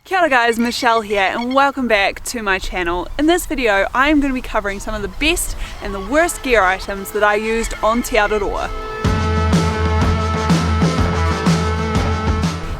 Kia ora guys, Michelle here and welcome back to my channel. In this video I am going to be covering some of the best and the worst gear items that I used on Te Araroa.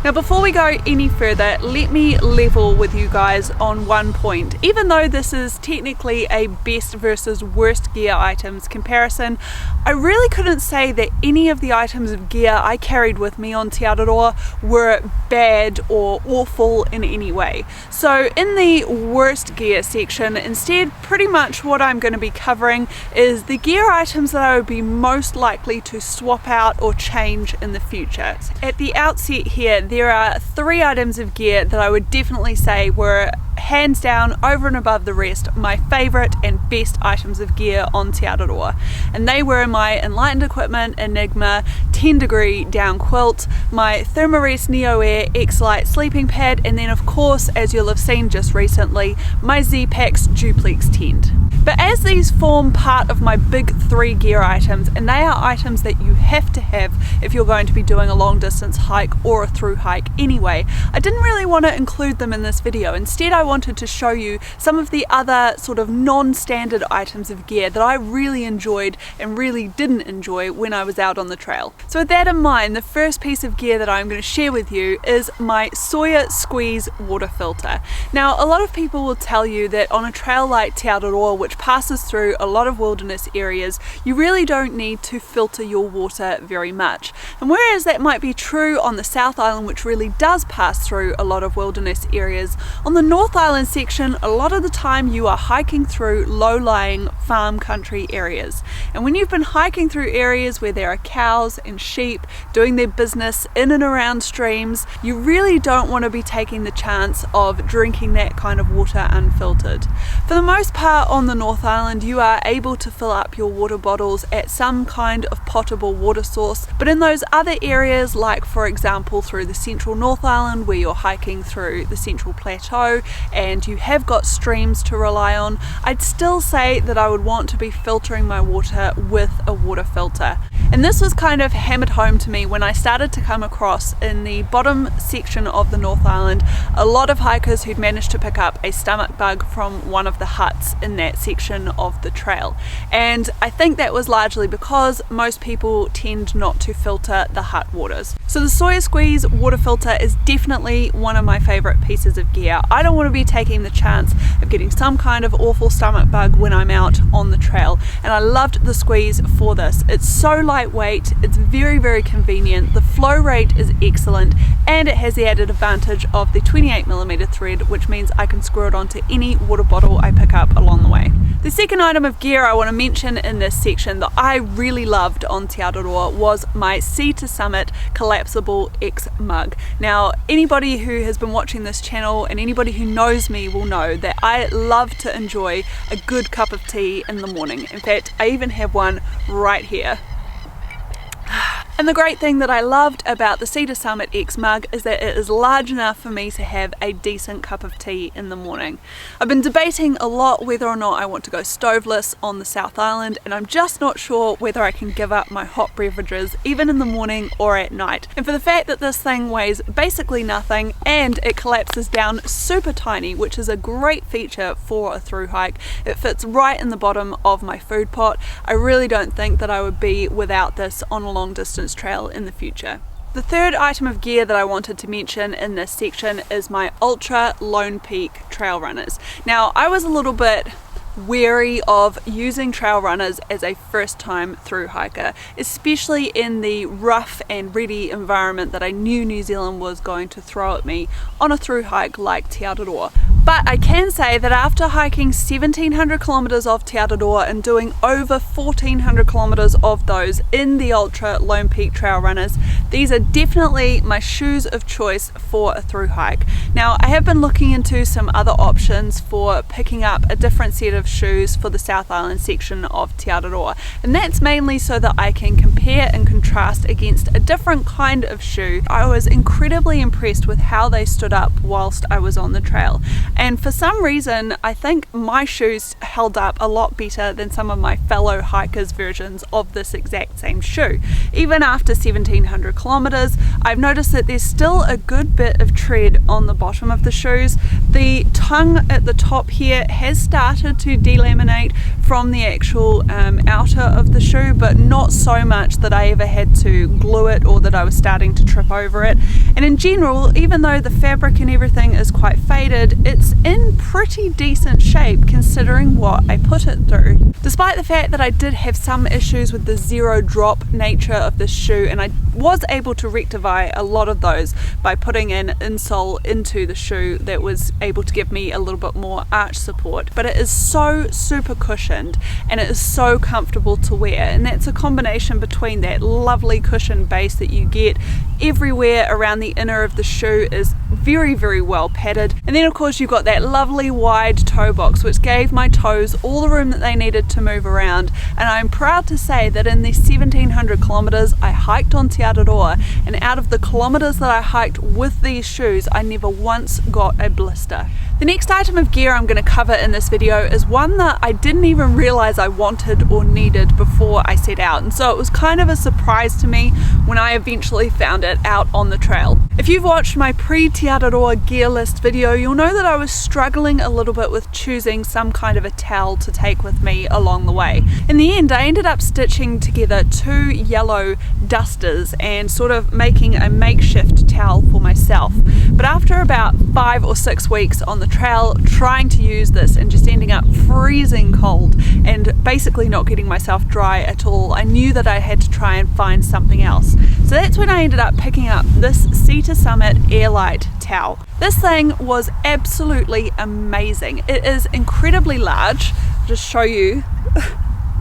Now before we go any further, let me level with you guys on one point. Even though this is technically a best versus worst gear items comparison, I really couldn't say that any of the items of gear I carried with me on Te Araroa were bad or awful in any way. So in the worst gear section, instead pretty much what I'm going to be covering is the gear items that I would be most likely to swap out or change in the future. At the outset here, there are 3 items of gear that I would definitely say were hands down, over and above the rest, my favourite and best items of gear on Te Araroa. And they were my Enlightened Equipment Enigma 10 degree down quilt, my Thermarest Neo Air X-Lite sleeping pad, and then of course, as you'll have seen just recently, my Z-Pax duplex tent. But as these form part of my big 3 gear items, and they are items that you have to have if you're going to be doing a long distance hike or a through hike anyway, I didn't really want to include them in this video. Instead I wanted to show you some of the other sort of non-standard items of gear that I really enjoyed and really didn't enjoy when I was out on the trail. So with that in mind, the first piece of gear that I'm going to share with you is my Sawyer Squeeze water filter. Now a lot of people will tell you that on a trail like Te Araroa, which passes through a lot of wilderness areas, you really don't need to filter your water very much. And whereas that might be true on the South Island, which really does pass through a lot of wilderness areas, on the North Island section a lot of the time you are hiking through low-lying farm country areas. And when you've been hiking through areas where there are cows and sheep doing their business in and around streams, you really don't want to be taking the chance of drinking that kind of water unfiltered. For the most part on the North Island you are able to fill up your water bottles at some kind of potable water source, but in those other areas, like for example through the central North Island where you're hiking through the central plateau and you have got streams to rely on, I'd still say that I would want to be filtering my water with a water filter. And this was kind of hammered home to me when I started to come across in the bottom section of the North Island a lot of hikers who'd managed to pick up a stomach bug from one of the huts in that section of the trail. And I think that was largely because most people tend not to filter the hut waters. So the Sawyer Squeeze water filter is definitely one of my favourite pieces of gear. I don't want to be taking the chance of getting some kind of awful stomach bug when I'm out on the trail, and I loved the Squeeze for this. It's so lightweight, it's very convenient, the flow rate is excellent, and it has the added advantage of the 28mm thread, which means I can screw it onto any water bottle I pick up along the way. The second item of gear I want to mention in this section that I really loved on Te Araroa was my Sea to Summit collapsible X-Mug. Now anybody who has been watching this channel and anybody who knows me will know that I love to enjoy a good cup of tea in the morning. In fact, I even have one right here. And the great thing that I loved about the Sea to Summit X-Mug is that it is large enough for me to have a decent cup of tea in the morning. I've been debating a lot whether or not I want to go stoveless on the South Island, and I'm just not sure whether I can give up my hot beverages even in the morning or at night. And for the fact that this thing weighs basically nothing and it collapses down super tiny, which is a great feature for a through hike, it fits right in the bottom of my food pot. I really don't think that I would be without this on a long distance trail in the future. The third item of gear that I wanted to mention in this section is my Ultra Lone Peak trail runners. Now I was a little bit wary of using trail runners as a first time through hiker, especially in the rough and ready environment that I knew New Zealand was going to throw at me on a through hike like Te Araroa. But I can say that after hiking 1700 kilometers of Te Araroa and doing over 1400 kilometers of those in the Ultra Lone Peak trail runners, these are definitely my shoes of choice for a through hike. Now I have been looking into some other options for picking up a different set of shoes for the South Island section of Te Araroa, and that's mainly so that I can compare and contrast against a different kind of shoe. I was incredibly impressed with how they stood up whilst I was on the trail. and for some reason I think my shoes held up a lot better than some of my fellow hikers' versions of this exact same shoe. Even after 1700 kilometers, I've noticed that there's still a good bit of tread on the bottom of the shoes. The tongue at the top here has started to delaminate from the actual outer of the shoe, but not so much that I ever had to glue it or that I was starting to trip over it. And in general, even though the fabric and everything is quite faded, it's in pretty decent shape considering what I put it through. Despite the fact that I did have some issues with the zero drop nature of this shoe, and I was able to rectify a lot of those by putting an insole into the shoe that was able to give me a little bit more arch support, but it is so super cushioned and it is so comfortable to wear, and that's a combination between that lovely cushion base that you get everywhere around the inner of the shoe is very well padded, and then of course you've got that lovely wide toe box which gave my toes all the room that they needed to move around. And I'm proud to say that in the 1700 kilometers I hiked on Te ARAROA, and out of the kilometers that I hiked with these shoes I never once got a blister. The next item of gear I'm going to cover in this video is one that I didn't even realize I wanted or needed before I set out, and so it was kind of a surprise to me when I eventually found it out on the trail. If you've watched my pre-Te ARAROA gear list video, you'll know that I was struggling a little bit with choosing some kind of a towel to take with me along the way. In the end, I ended up stitching together 2 yellow dusters and sort of making a makeshift towel for myself. But after about 5 or 6 weeks on the trail trying to use this and just ending up freezing cold and basically not getting myself dry at all, I knew that I had to try and find something else. So that's when I ended up picking up this Sea to Summit Airlite Towel. This thing was absolutely amazing. It is incredibly large. I'll just show you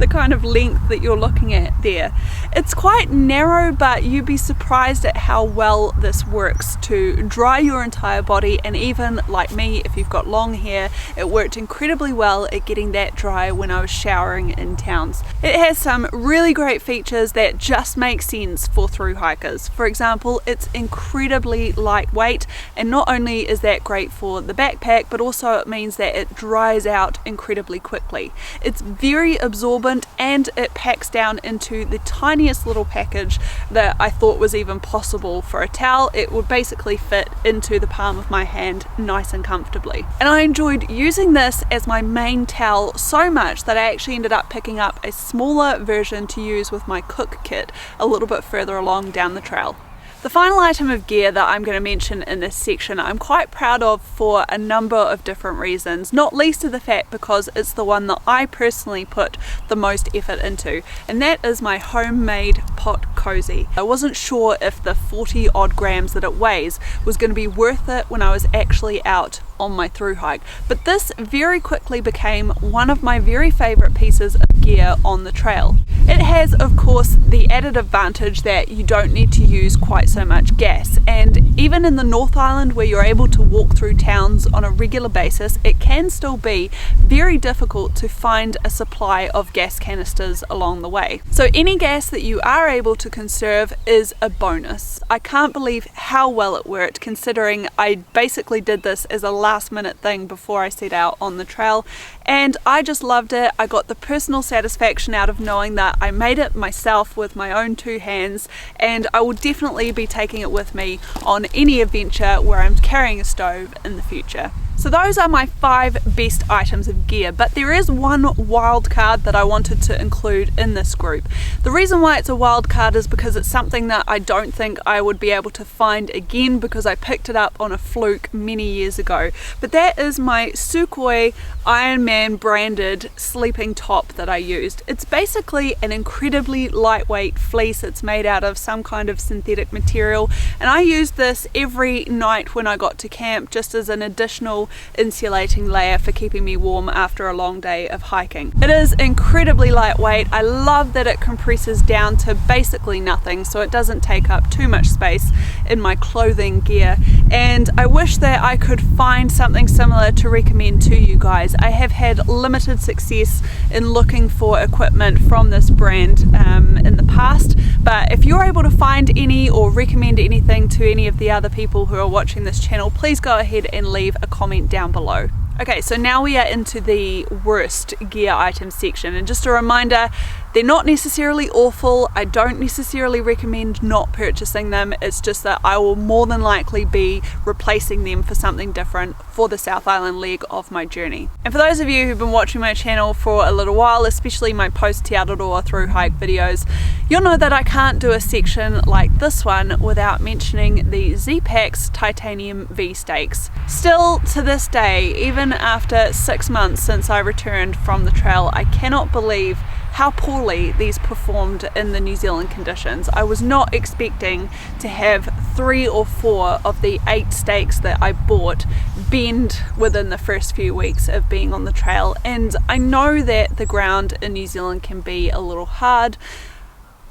the kind of length that you're looking at there. It's quite narrow, but you'd be surprised at how well this works to dry your entire body, and even like me, if you've got long hair, it worked incredibly well at getting that dry when I was showering in towns. It has some really great features that just make sense for thru hikers. For example, it's incredibly lightweight, and not only is that great for the backpack, but also it means that it dries out incredibly quickly. It's very absorbent, and it packs down into the tiniest little package that I thought was even possible for a towel. It would basically fit into the palm of my hand nice and comfortably. And I enjoyed using this as my main towel so much that I actually ended up picking up a smaller version to use with my cook kit a little bit further along down the trail. The final item of gear that I'm going to mention in this section I'm quite proud of for a number of different reasons, not least of the fact because it's the one that I personally put the most effort into, and that is my homemade pot cozy. I wasn't sure if the 40 odd grams that it weighs was going to be worth it when I was actually out on my thru hike, but this very quickly became one of my very favorite pieces of gear on the trail. It has, of course, the added advantage that you don't need to use quite so much gas, and even in the North Island where you're able to walk through towns on a regular basis, it can still be very difficult to find a supply of gas canisters along the way. So any gas that you are able to conserve is a bonus. I can't believe how well it worked, considering I basically did this as a last minute thing before I set out on the trail, and I just loved it. I got the personal satisfaction out of knowing that I made it myself with my own 2 hands, and I will definitely be taking it with me on any adventure where I'm carrying a stove in the future. So those are my 5 best items of gear, but there is one wild card that I wanted to include in this group. The reason why it's a wild card is because it's something that I don't think I would be able to find again because I picked it up on a fluke many years ago. But that is my Sugoi Ironman branded sleeping top that I used. It's basically an incredibly lightweight fleece. It's made out of some kind of synthetic material, and I used this every night when I got to camp just as an additional insulating layer for keeping me warm after a long day of hiking. It is incredibly lightweight. I love that it compresses down to basically nothing, so it doesn't take up too much space in my clothing gear, and I wish that I could find something similar to recommend to you guys. I have had limited success in looking for equipment from this brand in the past, but if you're able to find any or recommend anything to any of the other people who are watching this channel, please go ahead and leave a comment down below. Okay, so now we are into the worst gear items section, and just a reminder, they're not necessarily awful. I don't necessarily recommend not purchasing them. It's just that I will more than likely be replacing them for something different for the South Island leg of my journey. And for those of you who've been watching my channel for a little while, especially my post Te Araroa through hike videos, you'll know that I can't do a section like this one without mentioning the Z-Pax titanium V-stakes. Still to this day, even after 6 months since I returned from the trail, I cannot believe how poorly these performed in the New Zealand conditions. I was not expecting to have 3 or 4 of the 8 stakes that I bought bend within the first few weeks of being on the trail, and I know that the ground in New Zealand can be a little hard.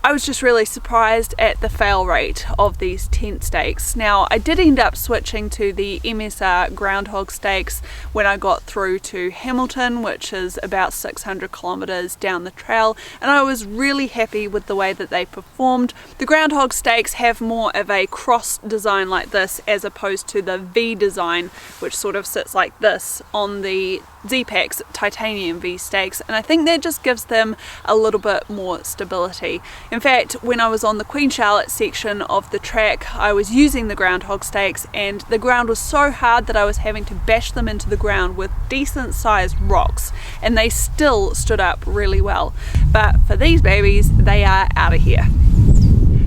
I was just really surprised at the fail rate of these tent stakes. Now, I did end up switching to the MSR groundhog stakes when I got through to Hamilton, which is about 600 kilometers down the trail, and I was really happy with the way that they performed. The groundhog stakes have more of a cross design like this as opposed to the V design, which sort of sits like this on the Z-Pax titanium V stakes, and I think that just gives them a little bit more stability. In fact, when I was on the Queen Charlotte section of the track, I was using the groundhog stakes, and the ground was so hard that I was having to bash them into the ground with decent sized rocks, and they still stood up really well. But for these babies, they are out of here.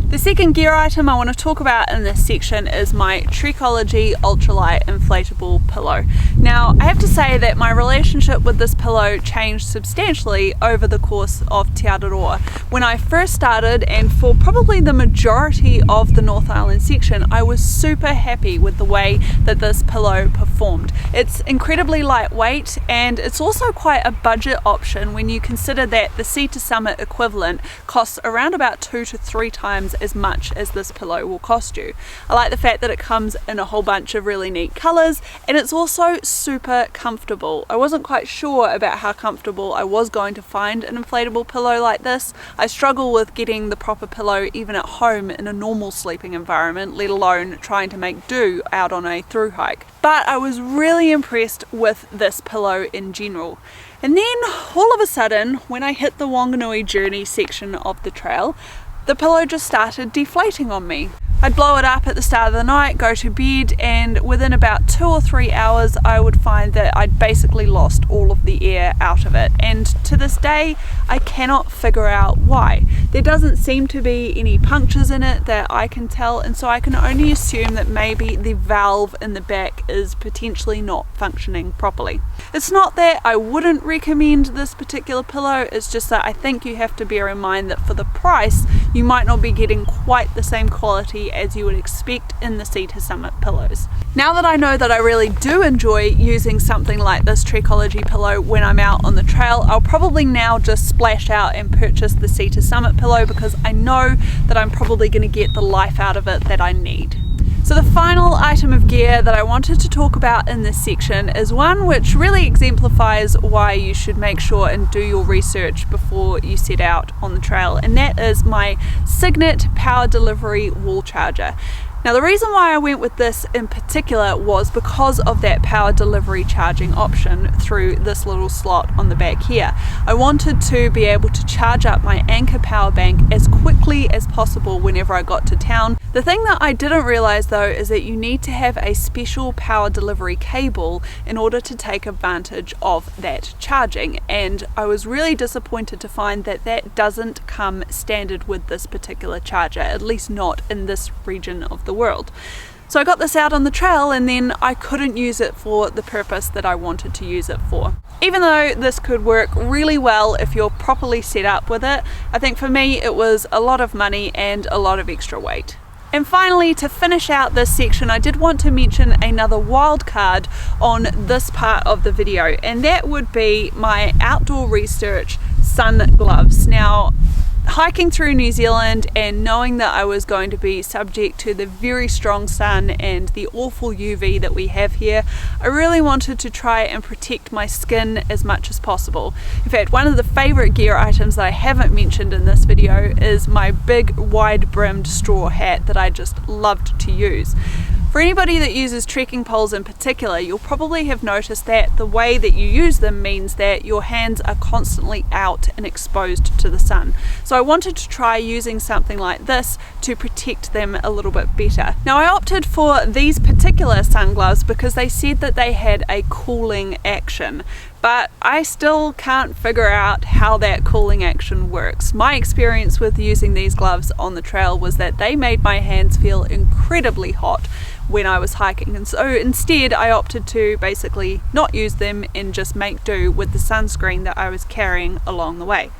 The second gear item I want to talk about in this section is my Trekology ultralight inflatable pillow. Now, I have to say that my relationship with this pillow changed substantially over the course of Te Araroa. When I first started, and for probably the majority of the North Island section, I was super happy with the way that this pillow performed. It's incredibly lightweight, and it's also quite a budget option when you consider that the Sea to Summit equivalent costs around about 2 to 3 times as much as this pillow will cost you. I like the fact that it comes in a whole bunch of really neat colors, and it's also super comfortable. I wasn't quite sure about how comfortable I was going to find an inflatable pillow like this. I struggle with getting the proper pillow even at home in a normal sleeping environment, let alone trying to make do out on a thru hike. But I was really impressed with this pillow in general. And then all of a sudden, when I hit the Wanganui journey section of the trail, the pillow just started deflating on me. I'd blow it up at the start of the night, go to bed, and within about 2 or 3 hours I would find that I'd basically lost all of the air out of it, and to this day I cannot figure out why. There doesn't seem to be any punctures in it that I can tell, and so I can only assume that maybe the valve in the back is potentially not functioning properly. It's not that I wouldn't recommend this particular pillow, it's just that I think you have to bear in mind that for the price you might not be getting quite the same quality as you would expect in the Sea to Summit pillows. Now that I know that I really do enjoy using something like this Trekology pillow when I'm out on the trail, I'll probably now just splash out and purchase the Sea to Summit pillow because I know that I'm probably going to get the life out of it that I need. So the final item of gear that I wanted to talk about in this section is one which really exemplifies why you should make sure and do your research before you set out on the trail, and that is my Signet Power Delivery wall charger. Now, the reason why I went with this in particular was because of that power delivery charging option through this little slot on the back here. I wanted to be able to charge up my Anchor power bank as quickly as possible whenever I got to town. The thing that I didn't realize though is that you need to have a special power delivery cable in order to take advantage of that charging, and I was really disappointed to find that that doesn't come standard with this particular charger, at least not in this region of the world. So I got this out on the trail, and then I couldn't use it for the purpose that I wanted to use it for. Even though this could work really well if you're properly set up with it, I think for me it was a lot of money and a lot of extra weight. And finally, to finish out this section, I did want to mention another wild card on this part of the video, and that would be my outdoor research sun gloves. Now, hiking through New Zealand and knowing that I was going to be subject to the very strong sun and the awful UV that we have here, I really wanted to try and protect my skin as much as possible. In fact, one of the favourite gear items that I haven't mentioned in this video is my big wide brimmed straw hat that I just loved to use. For anybody that uses trekking poles in particular, you'll probably have noticed that the way that you use them means that your hands are constantly out and exposed to the sun. So I wanted to try using something like this to protect them a little bit better. Now, I opted for these particular sun gloves because they said that they had a cooling action, but I still can't figure out how that cooling action works. My experience with using these gloves on the trail was that they made my hands feel incredibly hot when I was hiking, and so instead I opted to basically not use them and just make do with the sunscreen that I was carrying along the way.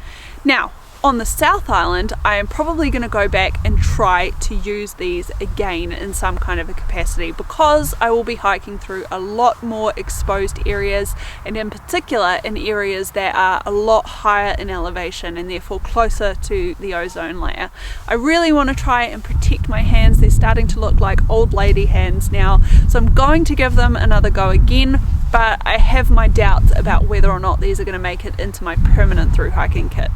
Now, on the South Island, I am probably going to go back and try to use these again in some kind of a capacity because I will be hiking through a lot more exposed areas, and in particular in areas that are a lot higher in elevation and therefore closer to the ozone layer. I really want to try and protect my hands. They're starting to look like old lady hands now, so I'm going to give them another go again, but I have my doubts about whether or not these are going to make it into my permanent thru hiking kit.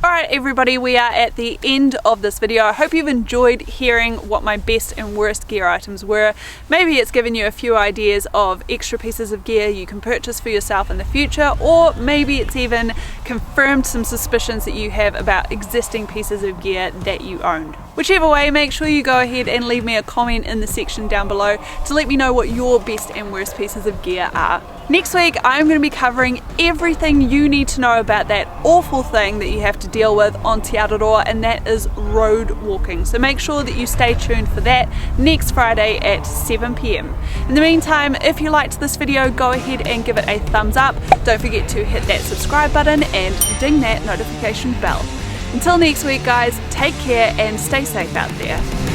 Alright everybody, we are at the end of this video. I hope you've enjoyed hearing what my best and worst gear items were. Maybe it's given you a few ideas of extra pieces of gear you can purchase for yourself in the future, or maybe it's even confirmed some suspicions that you have about existing pieces of gear that you owned. Whichever way, make sure you go ahead and leave me a comment in the section down below to let me know what your best and worst pieces of gear are. Next week, I'm going to be covering everything you need to know about that awful thing that you have to deal with on Te Araroa, and that is road walking. So make sure that you stay tuned for that next Friday at 7 PM. In the meantime, if you liked this video, go ahead and give it a thumbs up. Don't forget to hit that subscribe button and ding that notification bell. Until next week guys, take care and stay safe out there.